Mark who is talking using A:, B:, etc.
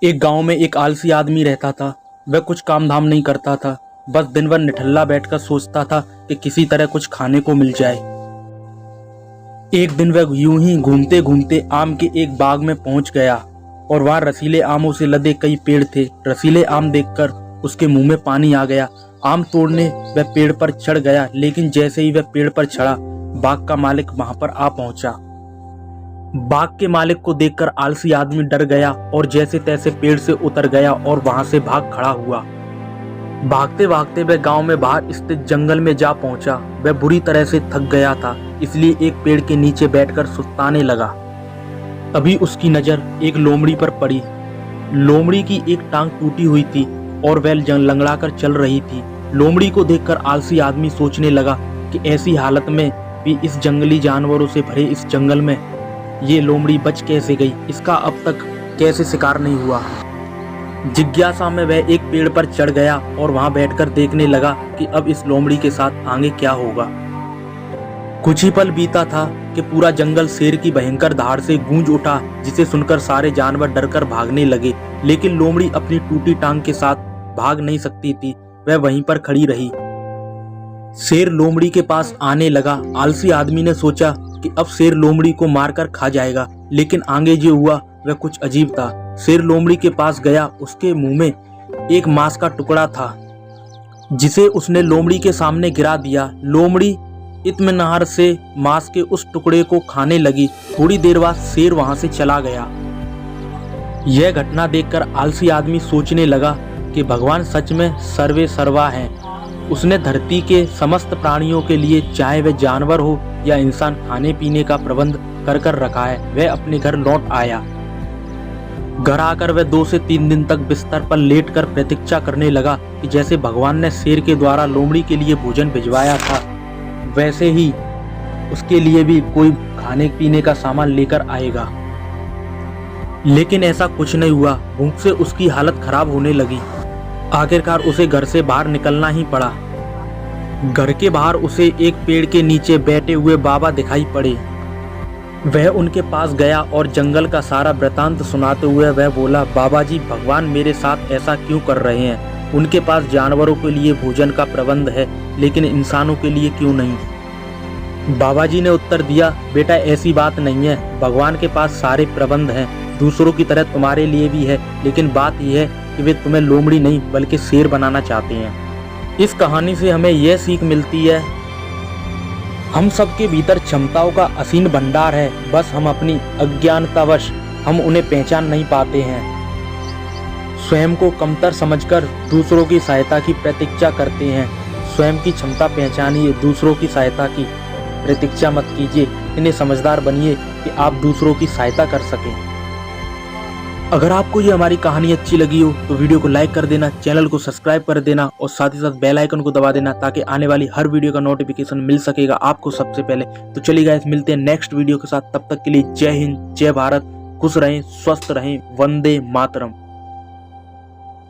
A: एक गांव में एक आलसी आदमी रहता था। वह कुछ काम धाम नहीं करता था, बस दिन भर निठल्ला बैठकर सोचता था कि किसी तरह कुछ खाने को मिल जाए। एक दिन वह यूं ही घूमते घूमते आम के एक बाग में पहुंच गया और वहां रसीले आमों से लदे कई पेड़ थे। रसीले आम देखकर उसके मुंह में पानी आ गया। आम तोड़ने वह पेड़ पर चढ़ गया, लेकिन जैसे ही वह पेड़ पर चढ़ा, बाग का मालिक वहां पर आ पहुंचा। बाग के मालिक को देखकर आलसी आदमी डर गया और जैसे तैसे पेड़ से उतर गया और वहां से भाग खड़ा हुआ। भागते भागते वह गांव में बाहर स्थित जंगल में जा पहुंचा। वह बुरी तरह से थक गया था, इसलिए एक पेड़ के नीचे बैठकर सुस्ताने लगा। तभी उसकी नजर एक लोमड़ी पर पड़ी। लोमड़ी की एक टांग टूटी हुई थी और वह लंगड़ाकर चल रही थी। लोमड़ी को देखकर आलसी आदमी सोचने लगा कि ऐसी हालत में भी इस जंगली जानवरों से भरे इस जंगल में ये लोमड़ी बच कैसे गई, इसका अब तक कैसे शिकार नहीं हुआ। जिज्ञासा में वह एक पेड़ पर चढ़ गया और वहां बैठकर देखने लगा कि अब इस लोमड़ी के साथ आगे क्या होगा। कुछ ही पल बीता था कि पूरा जंगल शेर की भयंकर धाड़ से गूंज उठा, जिसे सुनकर सारे जानवर डरकर भागने लगे। लेकिन लोमड़ी अपनी टूटी टांग के साथ भाग नहीं सकती थी, वह वहीं पर खड़ी रही। शेर लोमड़ी के पास आने लगा। आलसी आदमी ने सोचा कि अब शेर लोमड़ी को मारकर खा जाएगा, लेकिन आगे जो हुआ वह कुछ अजीब था। शेर लोमड़ी के पास गया, उसके मुंह में एक मांस का टुकड़ा था, जिसे उसने लोमड़ी के सामने गिरा दिया। लोमड़ी इत्मीनान से मांस के उस टुकड़े को खाने लगी। थोड़ी देर बाद शेर वहां से चला गया। यह घटना देखकर आलसी आदमी सोचने लगा कि भगवान सच में सर्वे सर्वा हैं। उसने धरती के समस्त प्राणियों के लिए, चाहे वह जानवर हो या इंसान, खाने पीने का प्रबंध कर कर रखा है। वह अपने घर लौट आया। घर आकर वह 2 से 3 दिन तक बिस्तर पर लेटकर प्रतीक्षा करने लगा कि जैसे भगवान ने शेर के द्वारा लोमड़ी के लिए भोजन भिजवाया था, वैसे ही उसके लिए भी कोई खाने पीने का सामान लेकर आएगा। लेकिन ऐसा कुछ नहीं हुआ। भूख से उसकी हालत खराब होने लगी। आखिरकार उसे घर से बाहर निकलना ही पड़ा। घर के बाहर उसे एक पेड़ के नीचे बैठे हुए बाबा दिखाई पड़े। वह उनके पास गया और जंगल का सारा वृतांत सुनाते हुए वह बोला, बाबा जी, भगवान मेरे साथ ऐसा क्यों कर रहे हैं? उनके पास जानवरों के लिए भोजन का प्रबंध है, लेकिन इंसानों के लिए क्यों नहीं? बाबा जी ने उत्तर दिया, बेटा, ऐसी बात नहीं है। भगवान के पास सारे प्रबंध हैं, दूसरों की तरह तुम्हारे लिए भी है, लेकिन बात यह है कि वे तुम्हें लोमड़ी नहीं बल्कि शेर बनाना चाहते हैं। इस कहानी से हमें यह सीख मिलती है, हम सबके भीतर क्षमताओं का असीम भंडार है, बस हम अपनी अज्ञानतावश हम उन्हें पहचान नहीं पाते हैं। स्वयं को कमतर समझकर दूसरों की सहायता की प्रतीक्षा करते हैं। स्वयं की क्षमता पहचानिए, दूसरों की सहायता की प्रतीक्षा मत कीजिए। इन्हें समझदार बनिए कि आप दूसरों की सहायता कर सकें। अगर आपको ये हमारी कहानी अच्छी लगी हो तो वीडियो को लाइक कर देना, चैनल को सब्सक्राइब कर देना और साथ ही साथ बेल आइकन को दबा देना, ताकि आने वाली हर वीडियो का नोटिफिकेशन मिल सकेगा आपको सबसे पहले। तो चलिए गाइस, मिलते हैं नेक्स्ट वीडियो के साथ। तब तक के लिए जय हिंद, जय भारत, खुश रहें, स्वस्थ रहें, वंदे मातरम।